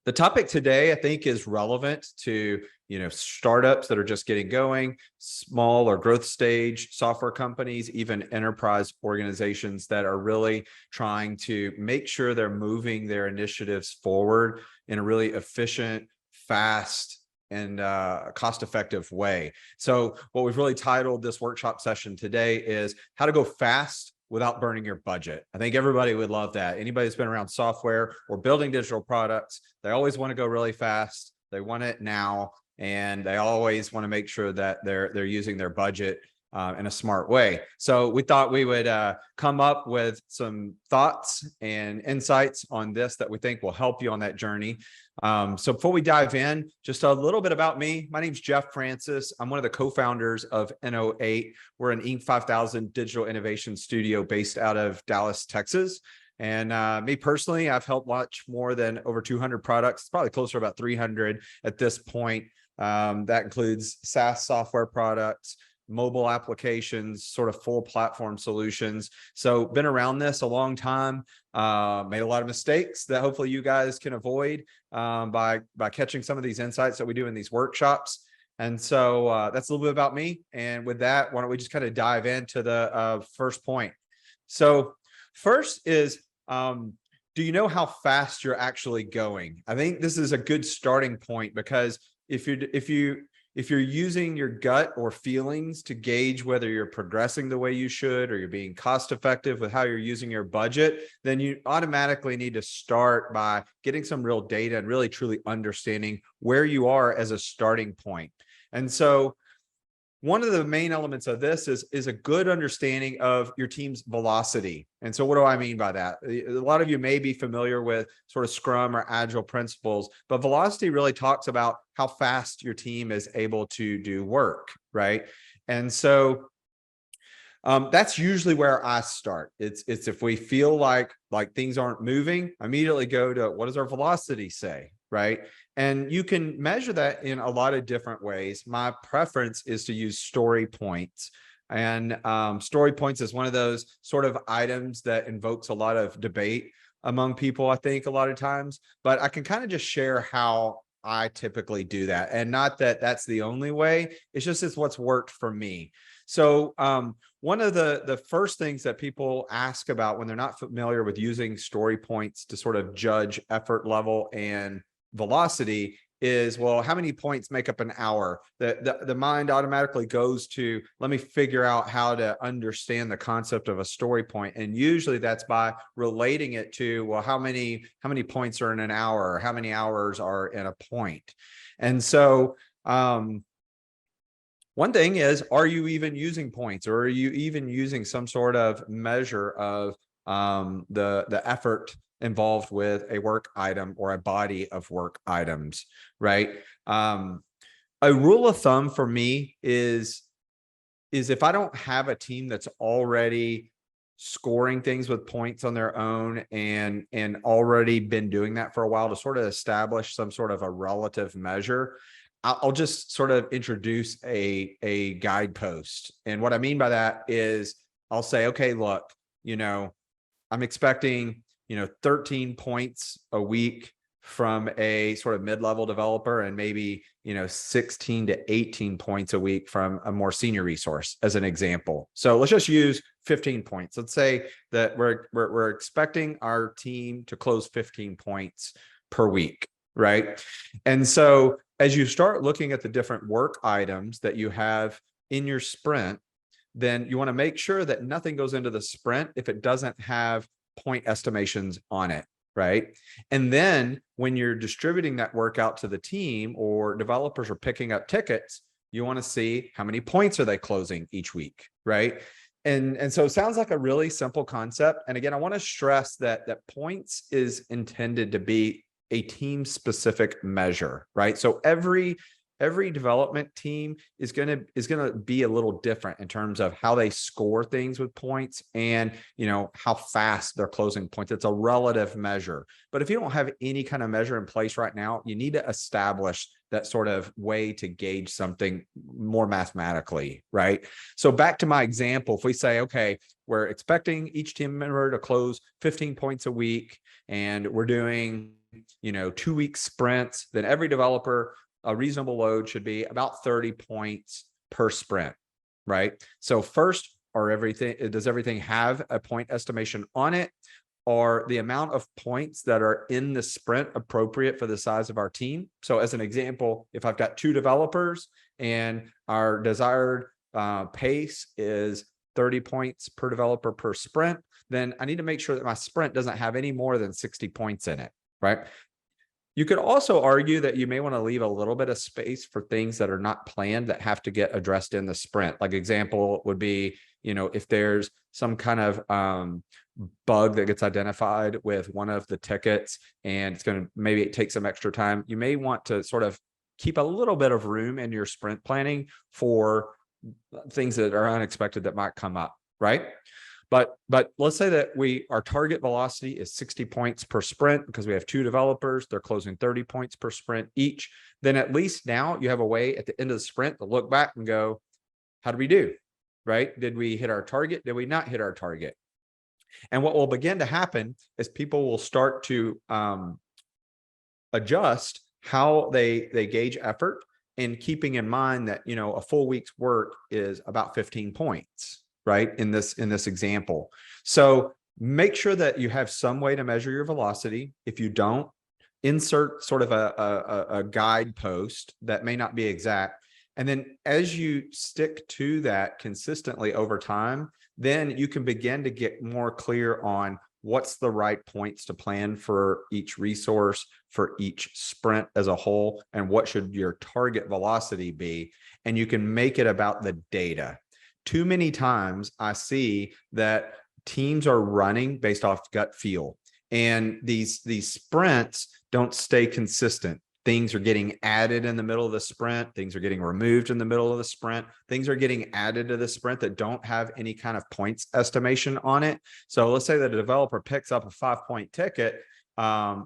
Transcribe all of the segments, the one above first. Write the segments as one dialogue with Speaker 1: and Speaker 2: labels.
Speaker 1: The topic today, I think, is relevant to, startups that are just getting going, small or growth stage software companies, even enterprise organizations that are really trying to make sure they're moving their initiatives forward in a really efficient, fast, and cost-effective way. So what we've really titled this workshop session today is how to go fast without burning your budget. I think everybody would love that. Anybody that's been around software or building digital products, they always want to go really fast. They want it now, and they always want to make sure that they're using their budget in a smart way. So we thought we would come up with some thoughts and insights on this that we think will help you on that journey. So before we dive in, just a little bit about me. My name's Jeff Francis. I'm one of the co-founders of ENO8. We're an Inc. 5000 digital innovation studio based out of Dallas, Texas. And me personally, I've helped launch more than over 200 products, probably closer to about 300 at this point. That includes SaaS software products, mobile applications, sort of full platform solutions. So been around this a long time, made a lot of mistakes that hopefully you guys can avoid by catching some of these insights that we do in these workshops. And so that's a little bit about me. And with that, why don't we just kind of dive into the first point. So first is, do you know how fast you're actually going? I think this is a good starting point, because if you're using your gut or feelings to gauge whether you're progressing the way you should, or you're being cost effective with how you're using your budget, then you automatically need to start by getting some real data and really truly understanding where you are as a starting point. And so one of the main elements of this is a good understanding of your team's velocity. And so what do I mean by that? A lot of you may be familiar with sort of Scrum or Agile principles, but velocity really talks about how fast your team is able to do work, right? And so that's usually where I start. It's if we feel like things aren't moving, immediately go to, what does our velocity say, right? And you can measure that in a lot of different ways. My preference is to use story points. And story points is one of those sort of items that invokes a lot of debate among people, I think, a lot of times. But I can kind of just share how I typically do that. And not that that's the only way. It's what's worked for me. So one of the first things that people ask about when they're not familiar with using story points to sort of judge effort level and velocity is, well, how many points make up an hour? The mind automatically goes to, let me figure out how to understand the concept of a story point. And usually that's by relating it to, well, how many points are in an hour, or how many hours are in a point? And so one thing is, are you even using points, or are you even using some sort of measure of the effort involved with a work item or a body of work items, right? A rule of thumb for me is if I don't have a team that's already scoring things with points on their own and already been doing that for a while, to sort of establish some sort of a relative measure, I'll just sort of introduce a guidepost. And what I mean by that is, I'll say, okay, look, I'm expecting 13 points a week from a sort of mid-level developer, and maybe 16 to 18 points a week from a more senior resource, as an example. So let's just use 15 points. Let's say that we're expecting our team to close 15 points per week, right? And so as you start looking at the different work items that you have in your sprint, then you want to make sure that nothing goes into the sprint if it doesn't have point estimations on it, right? And then when you're distributing that work out to the team, or developers are picking up tickets, you want to see how many points are they closing each week, right? And so it sounds like a really simple concept. And again, I want to stress that points is intended to be a team specific measure, right? So every development team is going to be a little different in terms of how they score things with points, and how fast they're closing points. It's a relative measure. But if you don't have any kind of measure in place right now, you need to establish that sort of way to gauge something more mathematically, right? So back to my example, if we say, okay, we're expecting each team member to close 15 points a week, and we're doing 2-week sprints, then every developer, a reasonable load should be about 30 points per sprint, right? So first, does everything have a point estimation on it? Are the amount of points that are in the sprint appropriate for the size of our team? So as an example, if I've got 2 developers and our desired pace is 30 points per developer per sprint, then I need to make sure that my sprint doesn't have any more than 60 points in it, right? You could also argue that you may want to leave a little bit of space for things that are not planned that have to get addressed in the sprint. Like example would be, if there's some kind of bug that gets identified with one of the tickets and it's going to maybe take some extra time, you may want to sort of keep a little bit of room in your sprint planning for things that are unexpected that might come up, right? But let's say that our target velocity is 60 points per sprint because we have 2 developers, they're closing 30 points per sprint each. Then at least now you have a way at the end of the sprint to look back and go, how did we do, right? Did we hit our target? Did we not hit our target? And what will begin to happen is people will start to adjust how they gauge effort, and keeping in mind that, a full week's work is about 15 points. Right, in this example. So make sure that you have some way to measure your velocity. If you don't, insert sort of a guidepost that may not be exact. And then as you stick to that consistently over time, then you can begin to get more clear on what's the right points to plan for each resource, for each sprint as a whole, and what should your target velocity be. And you can make it about the data. Too many times I see that teams are running based off gut feel, and these sprints don't stay consistent. Things are getting added in the middle of the sprint. Things are getting removed in the middle of the sprint. Things are getting added to the sprint that don't have any kind of points estimation on it. So let's say that a developer picks up a 5-point ticket,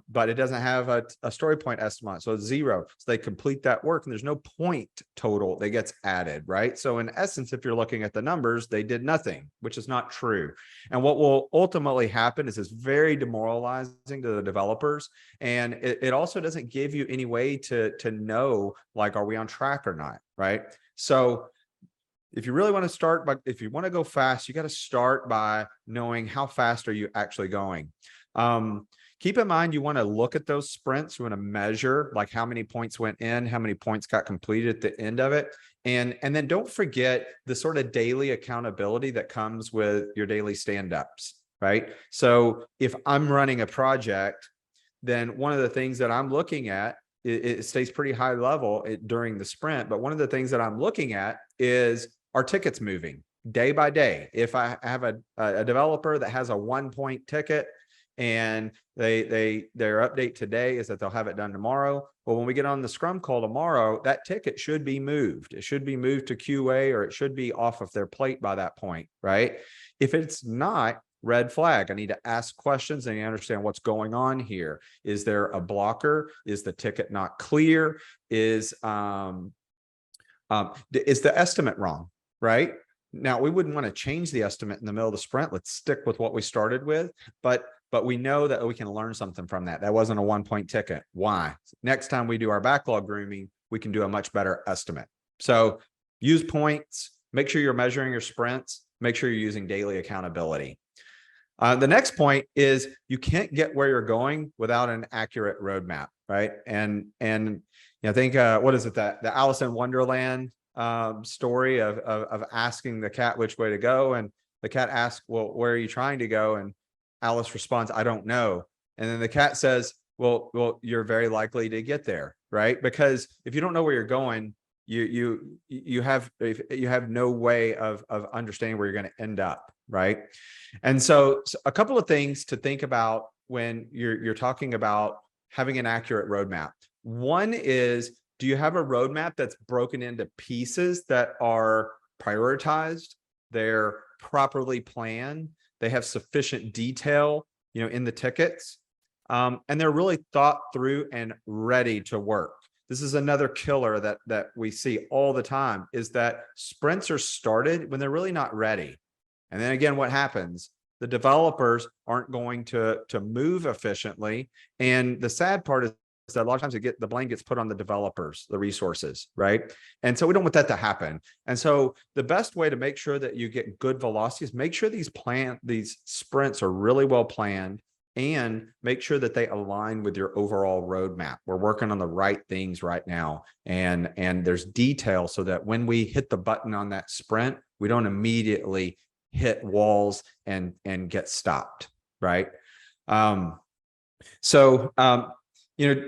Speaker 1: but it doesn't have a story point estimate. So it's 0. So they complete that work and there's no point total that gets added, right? So in essence, if you're looking at the numbers, they did nothing, which is not true. And what will ultimately happen is it's very demoralizing to the developers. And it also doesn't give you any way to know, like, are we on track or not, right? So if you really want to start, but if you want to go fast, you got to start by knowing how fast are you actually going. Keep in mind, you want to look at those sprints. You want to measure like how many points went in, how many points got completed at the end of it. And then don't forget the sort of daily accountability that comes with your daily stand-ups, right? So if I'm running a project, then one of the things that I'm looking at, it stays pretty high level during the sprint. But one of the things that I'm looking at is, are tickets moving day by day? If I have a developer that has a 1-point ticket, and their update today is that they'll have it done tomorrow. Well, when we get on the Scrum call tomorrow, that ticket should be moved. It should be moved to QA, or it should be off of their plate by that point, right? If it's not, red flag. I need to ask questions and understand what's going on here. Is there a blocker? Is the ticket not clear? Is the estimate wrong, right? Now, we wouldn't want to change the estimate in the middle of the sprint. Let's stick with what we started with, but we know that we can learn something from that. That wasn't a 1-point ticket. Why? Next time we do our backlog grooming, we can do a much better estimate. So use points, make sure you're measuring your sprints, make sure you're using daily accountability. The next point is you can't get where you're going without an accurate roadmap, right? And I think, what is it, that the Alice in Wonderland story of asking the cat which way to go, and the cat asks, well, where are you trying to go? And Alice responds, I don't know. And then the cat says, well, you're very likely to get there, right? Because if you don't know where you're going, you have no way of understanding where you're going to end up, right? And so a couple of things to think about when you're talking about having an accurate roadmap. One is, do you have a roadmap that's broken into pieces that are prioritized, they're properly planned, they have sufficient detail, in the tickets, and they're really thought through and ready to work? This is another killer that we see all the time, is that sprints are started when they're really not ready. And then again, what happens? the developers aren't going to move efficiently. And the sad part is that a lot of times the blame gets put on the developers, the resources, right? And so we don't want that to happen. And so the best way to make sure that you get good velocity is make sure these sprints are really well planned, and make sure that they align with your overall roadmap. We're working on the right things right now, and there's detail so that when we hit the button on that sprint, we don't immediately hit walls and get stopped, right? You know,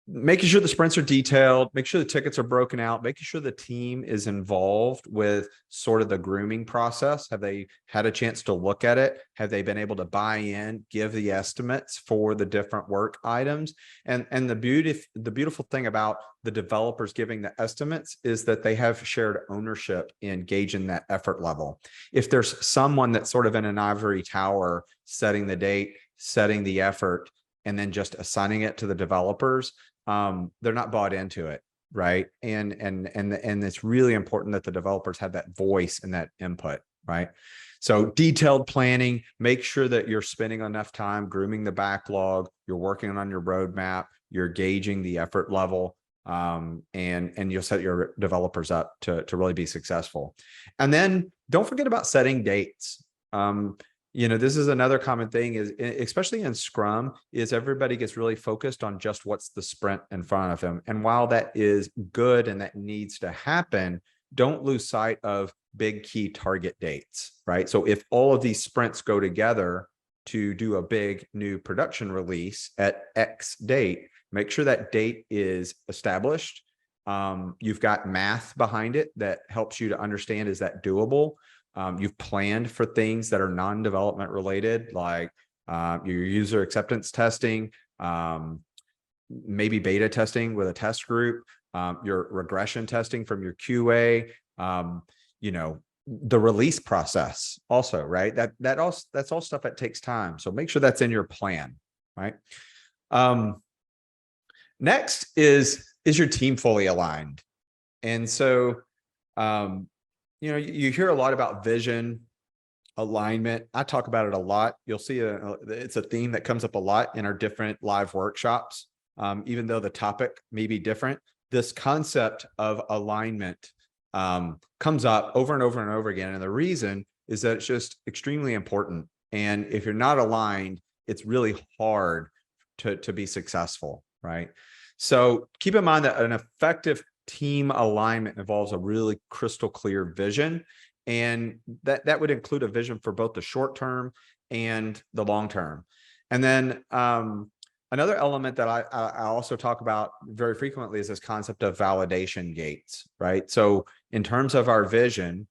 Speaker 1: making sure the sprints are detailed, make sure the tickets are broken out, making sure the team is involved with sort of the grooming process. Have they had a chance to look at it? Have they been able to buy in, give the estimates for the different work items? And the beautiful thing about the developers giving the estimates is that they have shared ownership in gauging that effort level. If there's someone that's sort of in an ivory tower setting the date, setting the effort, and then just assigning it to the developers, they're not bought into it, right? And it's really important that the developers have that voice and that input, right? So detailed planning, make sure that you're spending enough time grooming the backlog, you're working on your roadmap, you're gauging the effort level, and you'll set your developers up to really be successful. And then don't forget about setting dates. This is another common thing, is especially in Scrum, is everybody gets really focused on just what's the sprint in front of them. And while that is good and that needs to happen, don't lose sight of big key target dates, right? So if all of these sprints go together to do a big new production release at X date, make sure that date is established. You've got math behind it that helps you to understand, is that doable? You've planned for things that are non-development related, like your user acceptance testing, maybe beta testing with a test group, your regression testing from your QA, the release process also, right? That's all stuff that takes time. So make sure that's in your plan, right? Next is your team fully aligned? And so, you hear a lot about vision, alignment. I talk about it a lot. You'll see it's a theme that comes up a lot in our different live workshops. Even though the topic may be different, this concept of alignment comes up over and over and over again. And the reason is that it's just extremely important. And if you're not aligned, it's really hard to be successful, right? So keep in mind that an effective team alignment involves a really crystal clear vision, and that would include a vision for both the short term and the long term. And then another element that I also talk about very frequently is this concept of validation gates, right? So in terms of our vision,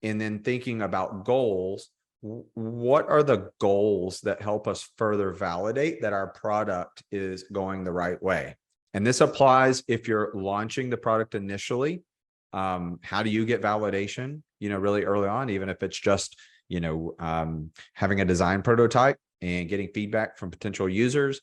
Speaker 1: and then thinking about goals, what are the goals that help us further validate that our product is going the right way? And this applies if you're launching the product initially. How do you get validation, really early on, even if it's just, having a design prototype and getting feedback from potential users,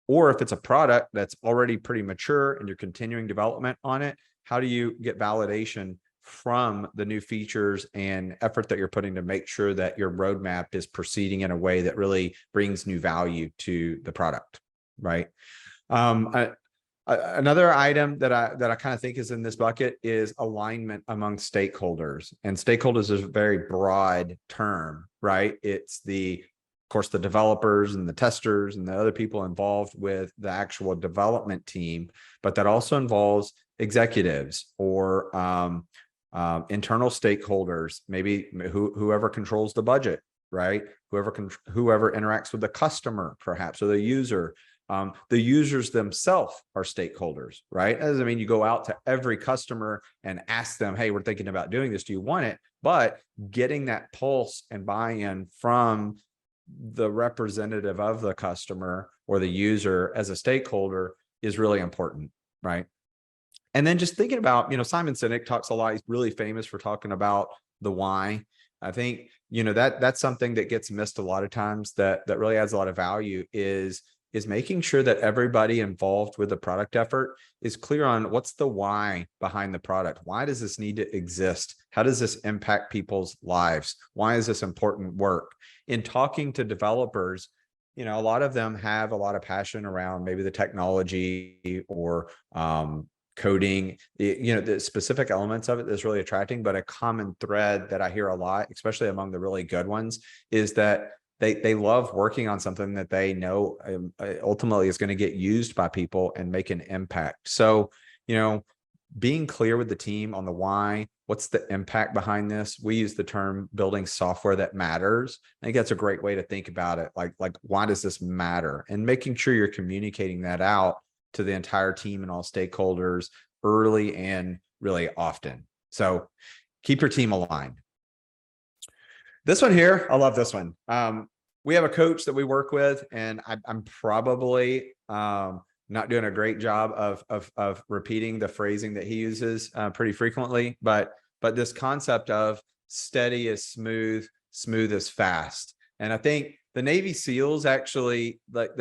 Speaker 1: or if it's a product that's already pretty mature and you're continuing development on it, how do you get validation from the new features and effort that you're putting to make sure that your roadmap is proceeding in a way that really brings new value to the product, right? Another item that I kind of think is in this bucket is alignment among stakeholders. And stakeholders is a very broad term, right? It's of course, the developers and the testers and the other people involved with the actual development team, but that also involves executives or internal stakeholders, maybe whoever controls the budget, right? Whoever interacts with the customer, perhaps, or the user. The users themselves are stakeholders, right? You go out to every customer and ask them, hey, we're thinking about doing this. Do you want it? But getting that pulse and buy-in from the representative of the customer or the user as a stakeholder is really important, right? And then just thinking about, Simon Sinek talks a lot. He's really famous for talking about the why. I think, that's something that gets missed a lot of times that really adds a lot of value is is making sure that everybody involved with the product effort is clear on what's the why behind the product. Why does this need to exist? How does this impact people's lives? Why is this important work? In talking to developers, a lot of them have a lot of passion around maybe the technology or coding, the specific elements of it that's really attracting. But a common thread that I hear a lot, especially among the really good ones, is that they love working on something that they know ultimately is going to get used by people and make an impact. So, being clear with the team on the why, what's the impact behind this? We use the term building software that matters. I think that's a great way to think about it. Like why does this matter? And making sure you're communicating that out to the entire team and all stakeholders early and really often. So keep your team aligned. This one here, I love this one. We have a coach that we work with, and I'm probably not doing a great job of repeating the phrasing that he uses pretty frequently, but this concept of steady is smooth, smooth is fast. And I think the Navy SEALs actually, like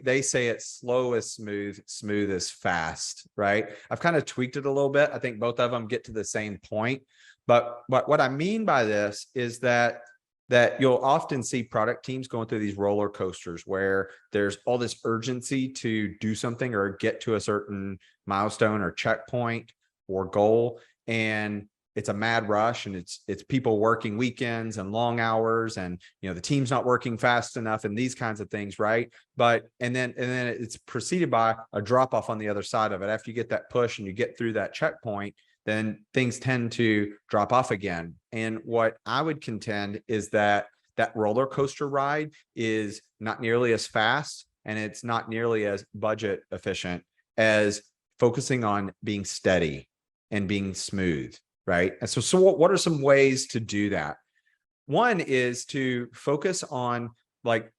Speaker 1: they say it's slow is smooth, smooth is fast, right? I've kind of tweaked it a little bit. I think both of them get to the same point. But what I mean by this is that you'll often see product teams going through these roller coasters where there's all this urgency to do something or get to a certain milestone or checkpoint or goal. And it's a mad rush, and it's people working weekends and long hours, and the team's not working fast enough and these kinds of things, right? And then it's preceded by a drop off on the other side of it. After you get that push and you get through that checkpoint, then things tend to drop off again. And what I would contend is that roller coaster ride is not nearly as fast, and it's not nearly as budget efficient as focusing on being steady and being smooth, right? And so what are some ways to do that? One is to focus on like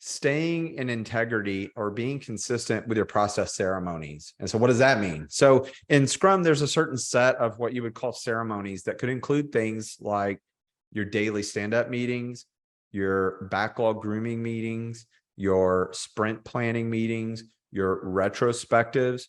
Speaker 1: staying in integrity or being consistent with your process ceremonies. And so what does that mean? So in Scrum, there's a certain set of what you would call ceremonies that could include things like your daily stand-up meetings, your backlog grooming meetings, your sprint planning meetings, your retrospectives.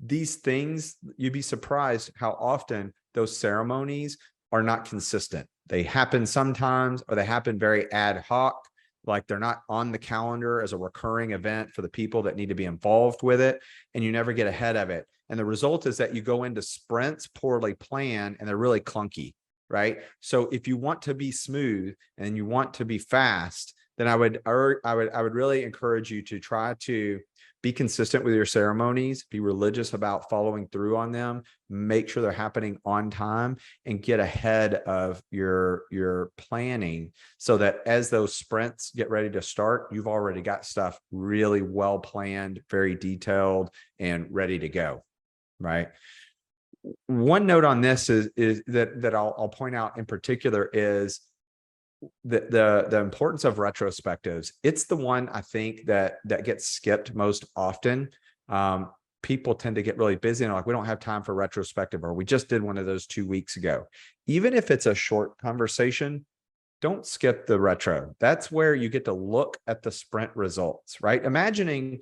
Speaker 1: These things, you'd be surprised how often those ceremonies are not consistent. They happen sometimes, or they happen very ad hoc. Like they're not on the calendar as a recurring event for the people that need to be involved with it, and you never get ahead of it. And the result is that you go into sprints poorly planned, and they're really clunky, right? So if you want to be smooth and you want to be fast, then I would really encourage you to try to be consistent with your ceremonies, be religious about following through on them, make sure they're happening on time, and get ahead of your planning so that as those sprints get ready to start, you've already got stuff really well planned, very detailed, and ready to go, right? One note on this is that I'll point out in particular is the importance of retrospectives. It's the one I think that gets skipped most often. People tend to get really busy and like, we don't have time for retrospective, or we just did one of those 2 weeks ago. Even if it's a short conversation, don't skip the retro. That's where you get to look at the sprint results, right? Imagine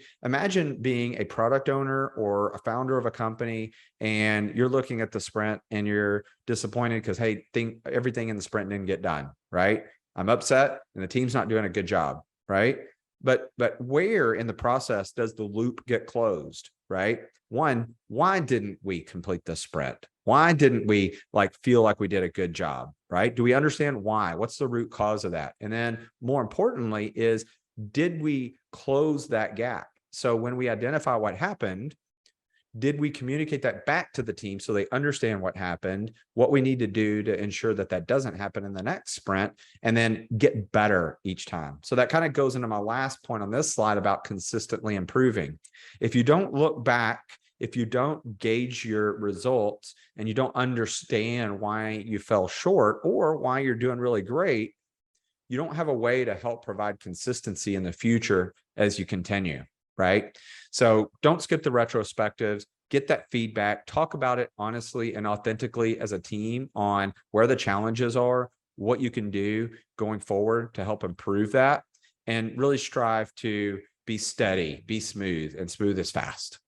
Speaker 1: being a product owner or a founder of a company, and you're looking at the sprint and you're disappointed because, hey, everything in the sprint didn't get done, right? I'm upset and the team's not doing a good job, right? But where in the process does the loop get closed, right? One, why didn't we complete the sprint? Why didn't we feel like we did a good job, right? Do we understand why? What's the root cause of that? And then more importantly is, did we close that gap? So when we identify what happened, did we communicate that back to the team so they understand what happened, what we need to do to ensure that that doesn't happen in the next sprint, and then get better each time? So that kind of goes into my last point on this slide about consistently improving. If you don't look back, if you don't gauge your results, and you don't understand why you fell short or why you're doing really great, you don't have a way to help provide consistency in the future as you continue, right? So don't skip the retrospectives, get that feedback, talk about it honestly and authentically as a team on where the challenges are, what you can do going forward to help improve that, and really strive to be steady, be smooth, and smooth is fast.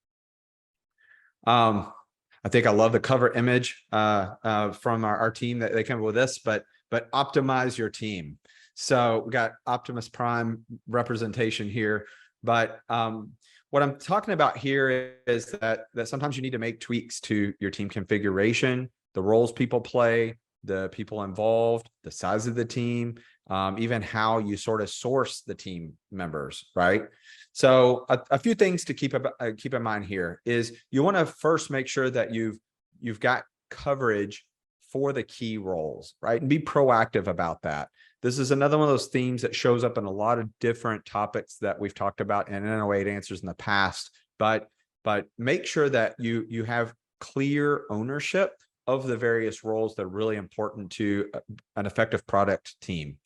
Speaker 1: I think I love the cover image from our team that they come up with this, but optimize your team. So we got Optimus Prime representation here, but what I'm talking about here is that sometimes you need to make tweaks to your team configuration, the roles people play, the people involved, the size of the team, even how you sort of source the team members, right? So a few things to keep in mind here is you want to first make sure that you've got coverage for the key roles, right? And be proactive about that. This is another one of those themes that shows up in a lot of different topics that we've talked about in ENO8 Answers in the past, but make sure that you have clear ownership of the various roles that are really important to an effective product team.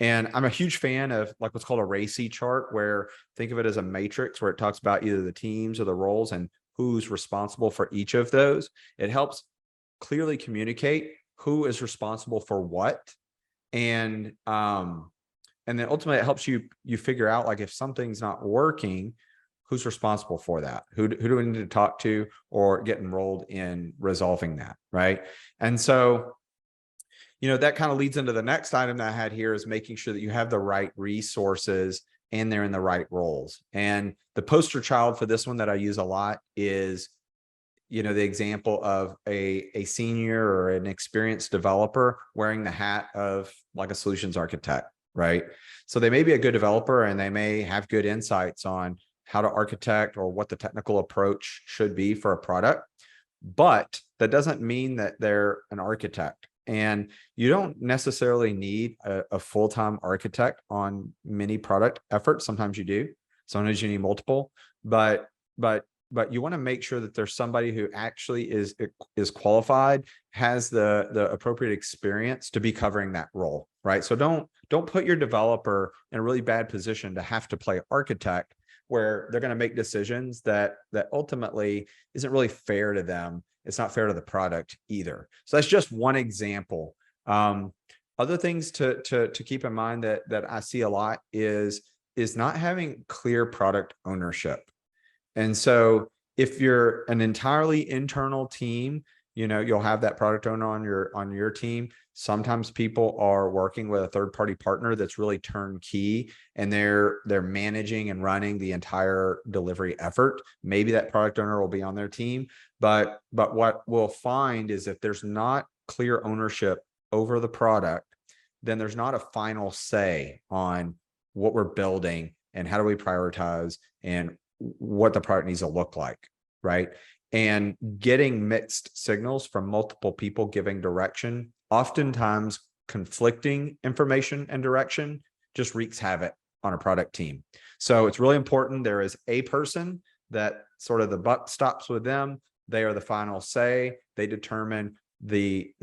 Speaker 1: And I'm a huge fan of like what's called a RACI chart, where think of it as a matrix where it talks about either the teams or the roles and who's responsible for each of those. It helps clearly communicate who is responsible for what. And then ultimately it helps you figure out, like, if something's not working, who's responsible for that? Who do we need to talk to or get enrolled in resolving that, right? And so, that kind of leads into the next item that I had here, is making sure that you have the right resources and they're in the right roles. And the poster child for this one that I use a lot is, the example of a senior or an experienced developer wearing the hat of like a solutions architect, right? So they may be a good developer and they may have good insights on how to architect or what the technical approach should be for a product, but that doesn't mean that they're an architect. And you don't necessarily need a full-time architect on many product efforts. Sometimes you do, sometimes you need multiple, but you want to make sure that there's somebody who actually is qualified, has the appropriate experience to be covering that role, right? So don't put your developer in a really bad position to have to play architect, where they're going to make decisions that ultimately isn't really fair to them. It's not fair to the product either. So that's just one example. Other things to keep in mind that I see a lot is not having clear product ownership. And so if you're an entirely internal team, you'll have that product owner on your team. Sometimes people are working with a third-party partner that's really turnkey, and they're managing and running the entire delivery effort. Maybe that product owner will be on their team, but what we'll find is if there's not clear ownership over the product, then there's not a final say on what we're building and how do we prioritize and what the product needs to look like, right? And getting mixed signals from multiple people giving direction, oftentimes conflicting information and direction, just wreaks havoc on a product team. So it's really important there is a person that sort of the buck stops with them. They are the final say. They determine the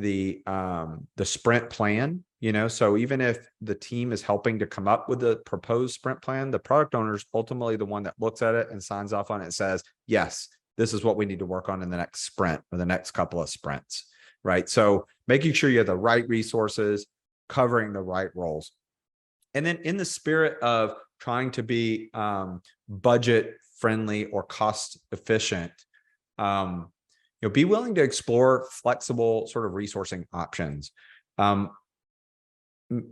Speaker 1: sprint plan. So even if the team is helping to come up with the proposed sprint plan, the product owner is ultimately the one that looks at it and signs off on it and says, yes, this is what we need to work on in the next sprint or the next couple of sprints, right? So making sure you have the right resources, covering the right roles. And then in the spirit of trying to be budget friendly or cost efficient, be willing to explore flexible sort of resourcing options.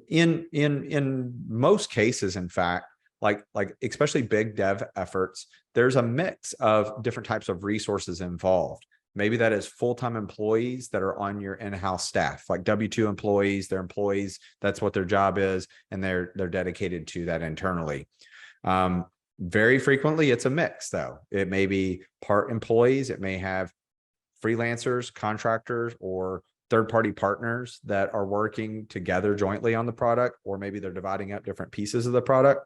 Speaker 1: In most cases, in fact, like especially big dev efforts, there's a mix of different types of resources involved. Maybe that is full-time employees that are on your in-house staff, like W-2 employees. They're employees, that's what their job is, and they're dedicated to that internally. Very frequently, it's a mix, though. It may be part employees, it may have freelancers, contractors, or third-party partners that are working together jointly on the product, or maybe they're dividing up different pieces of the product.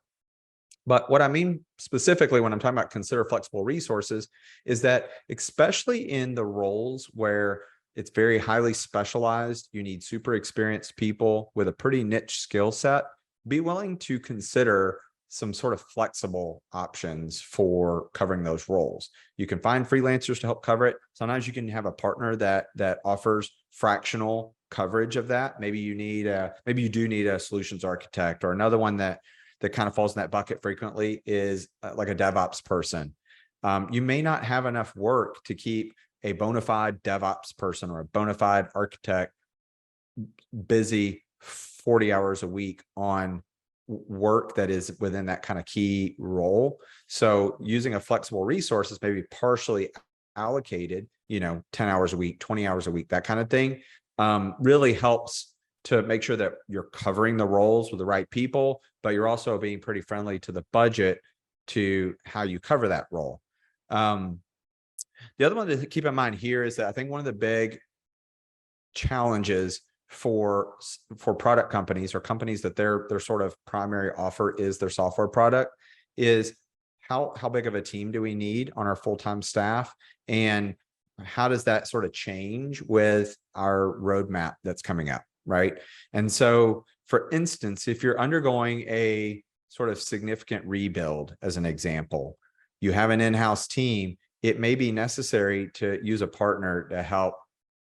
Speaker 1: But what I mean specifically when I'm talking about consider flexible resources is that, especially in the roles where it's very highly specialized, you need super experienced people with a pretty niche skill set, be willing to consider some sort of flexible options for covering those roles. You can find freelancers to help cover it. Sometimes you can have a partner that offers fractional coverage of that. Maybe you do need a solutions architect, or another one that that kind of falls in that bucket frequently is like a DevOps person. You may not have enough work to keep a bona fide DevOps person or a bona fide architect busy 40 hours a week on work that is within that kind of key role. So using a flexible resource is maybe partially allocated, 10 hours a week, 20 hours a week, that kind of thing, really helps to make sure that you're covering the roles with the right people, but you're also being pretty friendly to the budget to how you cover that role. The other one to keep in mind here is that I think one of the big challenges for product companies or companies that their sort of primary offer is their software product is how big of a team do we need on our full-time staff, and how does that sort of change with our roadmap that's coming up, right? And so, for instance, if you're undergoing a sort of significant rebuild, as an example, you have an in-house team, it may be necessary to use a partner to help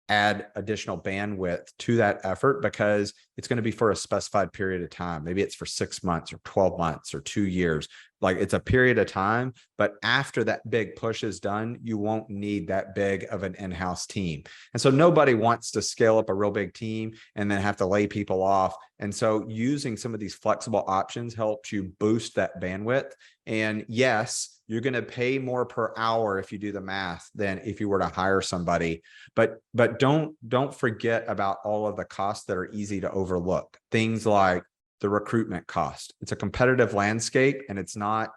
Speaker 1: add additional bandwidth to that effort, because it's going to be for a specified period of time. Maybe it's for 6 months or 12 months or 2 years. Like, it's a period of time, but after that big push is done, you won't need that big of an in-house team. And so nobody wants to scale up a real big team and then have to lay people off. And so using some of these flexible options helps you boost that bandwidth. And yes, you're going to pay more per hour if you do the math than if you were to hire somebody. But don't forget about all of the costs that are easy to overlook. Things like the recruitment cost. It's a competitive landscape, and it's not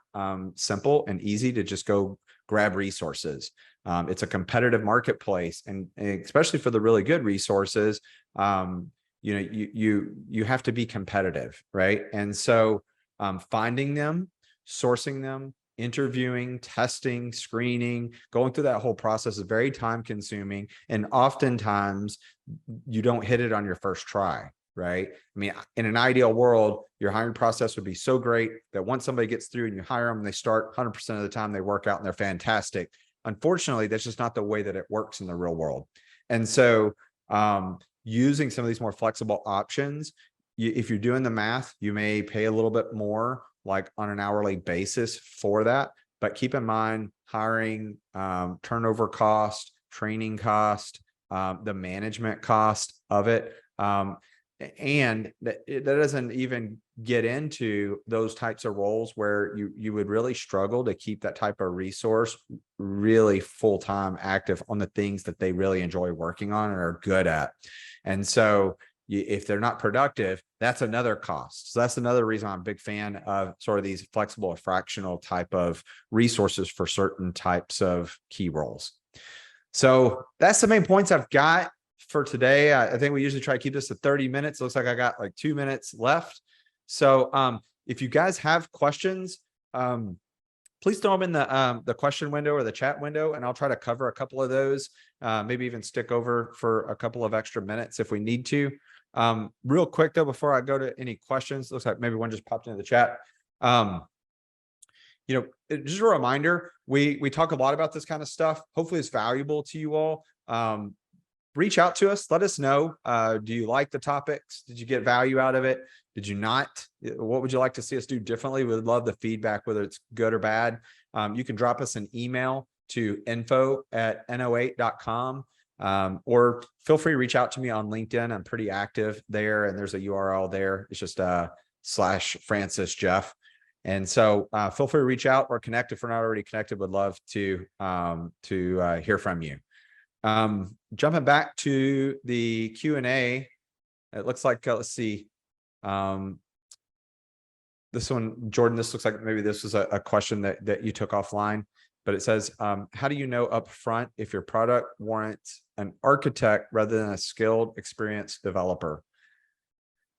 Speaker 1: simple and easy to just go grab resources. It's a competitive marketplace, and especially for the really good resources, you have to be competitive, right? And so finding them, sourcing them, interviewing, testing, screening, going through that whole process is very time consuming. And oftentimes you don't hit it on your first try, right? I mean, in an ideal world, your hiring process would be so great that once somebody gets through and you hire them and they start, 100% of the time they work out and they're fantastic. Unfortunately, that's just not the way that it works in the real world. And so using some of these more flexible options, if you're doing the math, you may pay a little bit more, like on an hourly basis for that. But keep in mind, hiring, turnover cost, training cost, the management cost of it. And that doesn't even get into those types of roles where you would really struggle to keep that type of resource really full-time active on the things that they really enjoy working on and are good at. And so if they're not productive, that's another cost. So that's another reason I'm a big fan of sort of these flexible or fractional type of resources for certain types of key roles. So that's the main points I've got for today. I think we usually try to keep this to 30 minutes. Looks like I got like 2 minutes left. So if you guys have questions, please throw them in the question window or the chat window, and I'll try to cover a couple of those, maybe even stick over for a couple of extra minutes if we need to. Real quick though, before I go to any questions, looks like maybe one just popped into the chat. Just a reminder, we talk a lot about this kind of stuff. Hopefully it's valuable to you all. Reach out to us. Let us know. Do you like the topics? Did you get value out of it? Did you not? What would you like to see us do differently? We would love the feedback, whether it's good or bad. You can drop us an email to info@ENO8.com. Or feel free to reach out to me on LinkedIn. I'm pretty active there, and there's a URL there. It's just /Francis Jeff. And so feel free to reach out or connect if we're not already connected. Would love to hear from you. Jumping back to the Q&A, it looks like, let's see. This one, Jordan, this looks like maybe this was a question that you took offline, but it says, how do you know upfront if your product warrants an architect rather than a skilled, experienced developer?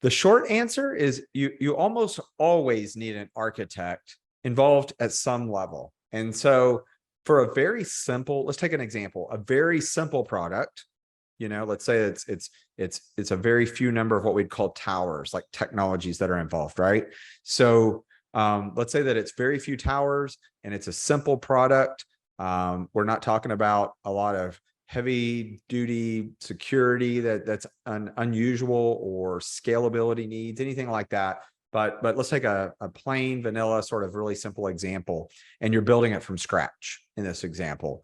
Speaker 1: The short answer is you almost always need an architect involved at some level. And so for a very simple, let's take an example, a very simple product, let's say it's a very few number of what we'd call towers, like technologies that are involved, right? So let's say that it's very few towers and it's a simple product. We're not talking about a lot of heavy duty security that's unusual or scalability needs, anything like that. but let's take a plain vanilla sort of really simple example, and you're building it from scratch in this example.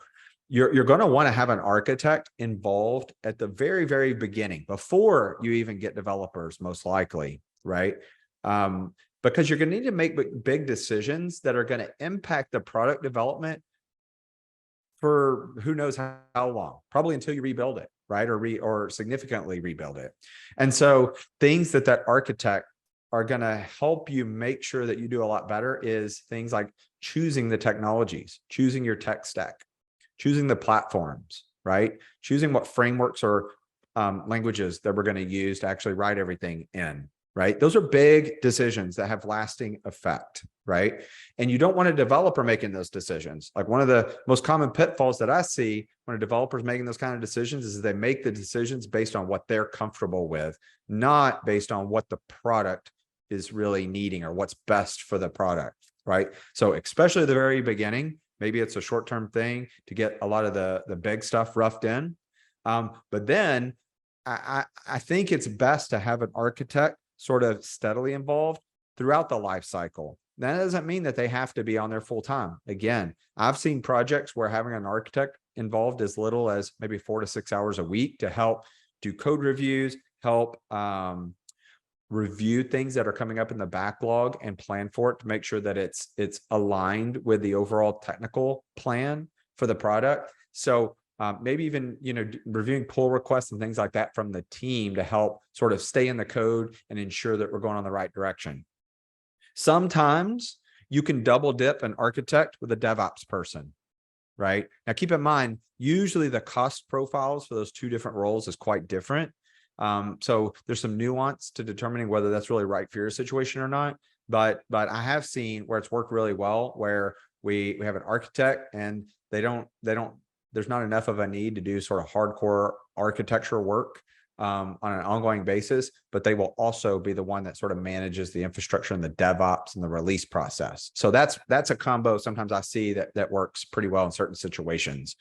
Speaker 1: You're going to want to have an architect involved at the very, very beginning before you even get developers, most likely, right? Because you're going to need to make big decisions that are going to impact the product development for who knows how long, probably until you rebuild it, right? Or significantly rebuild it. And so things that architect are going to help you make sure that you do a lot better is things like choosing the technologies, choosing your tech stack, choosing the platforms, right? Choosing what frameworks or languages that we're going to use to actually write everything in, right? Those are big decisions that have lasting effect, right? And you don't want a developer making those decisions. Like one of the most common pitfalls that I see when a developer's making those kind of decisions is they make the decisions based on what they're comfortable with, not based on what the product is really needing or what's best for the product, right? So especially at the very beginning, maybe it's a short-term thing to get a lot of the big stuff roughed in. But then I think it's best to have an architect sort of steadily involved throughout the life cycle. That doesn't mean that they have to be on there full time. Again, I've seen projects where having an architect involved as little as maybe 4 to 6 hours a week to help do code reviews, help review things that are coming up in the backlog and plan for it to make sure that it's aligned with the overall technical plan for the product. So maybe even, reviewing pull requests and things like that from the team to help sort of stay in the code and ensure that we're going on the right direction. Sometimes you can double dip an architect with a DevOps person, right? Now, keep in mind, usually the cost profiles for those two different roles is quite different. So there's some nuance to determining whether that's really right for your situation or not. But I have seen where it's worked really well, where we have an architect and there's not enough of a need to do sort of hardcore architecture work on an ongoing basis, but they will also be the one that sort of manages the infrastructure and the DevOps and the release process. So that's a combo sometimes I see that works pretty well in certain situations.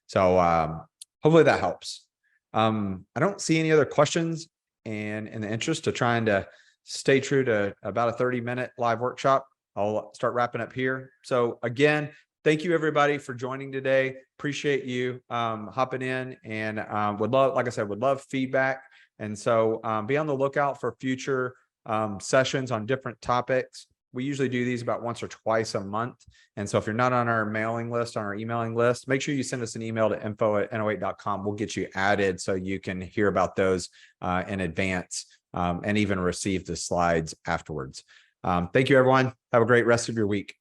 Speaker 1: So hopefully that helps. I don't see any other questions, and in the interest of trying to stay true to about a 30-minute live workshop, I'll start wrapping up here. So again, thank you everybody for joining today. Appreciate you hopping in, and would love, like I said, would love feedback. And so be on the lookout for future sessions on different topics. We usually do these about once or twice a month. And so if you're not on our mailing list, on our emailing list, make sure you send us an email to info@eno8.com. We'll get you added so you can hear about those in advance and even receive the slides afterwards. Thank you, everyone. Have a great rest of your week.